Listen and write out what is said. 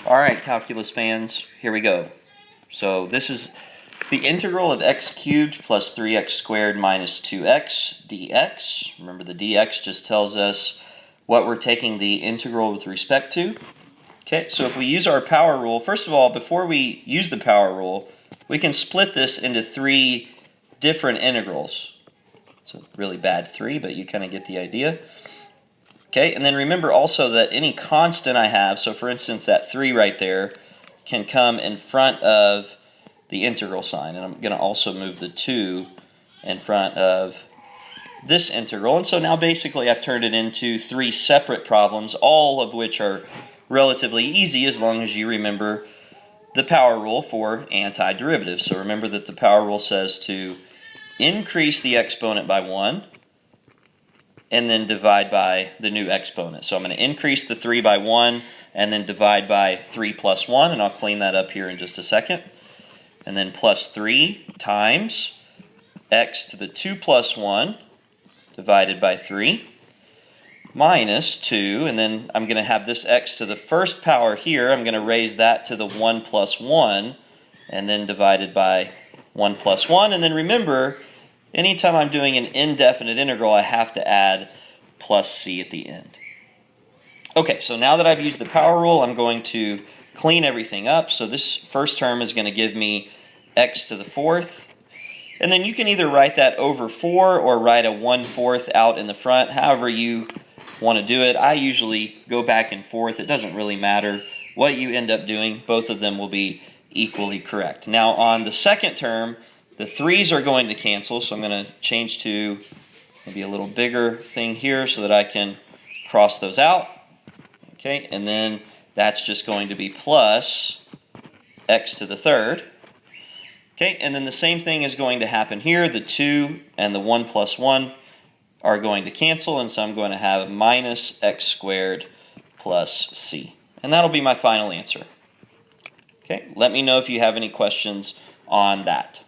All right, calculus fans, here we go. So this is the integral of x cubed plus 3x squared minus 2x dx. Remember, the dx just tells us what we're taking the integral with respect to. Okay, so if we use our power rule, first of all, before we use the power rule, we can split this into three different integrals. It's a really bad 3, but you kind of get the idea. Okay, and then remember also that any constant I have, so for instance that 3 right there, can come in front of the integral sign. And I'm going to also move the 2 in front of this integral. And so now basically I've turned it into 3 separate problems, all of which are relatively easy as long as you remember the power rule for antiderivatives. So remember that the power rule says to increase the exponent by 1 and then divide by the new exponent. So I'm going to increase the 3 by 1 and then divide by 3 plus 1, and I'll clean that up here in just a second. And then plus 3 times x to the 2 plus 1 divided by 3 minus 2, and then I'm going to have this x to the first power here. I'm going to raise that to the 1 plus 1 and then divided by 1 plus 1. And then remember, anytime I'm doing an indefinite integral, I have to add plus c at the end. Okay, so now that I've used the power rule, I'm going to clean everything up. So this first term is going to give me x to the 4th. And then you can either write that over 4 or write a 1/4 out in the front, however you want to do it. I usually go back and forth. It doesn't really matter what you end up doing. Both of them will be equally correct. Now on the second term, the 3's are going to cancel, so I'm going to change to maybe a little bigger thing here so that I can cross those out. Okay, and then that's just going to be plus x to the 3rd. Okay, and then the same thing is going to happen here. The 2 and the 1 plus 1 are going to cancel, and so I'm going to have minus x squared plus c. And that'll be my final answer. Okay, let me know if you have any questions on that.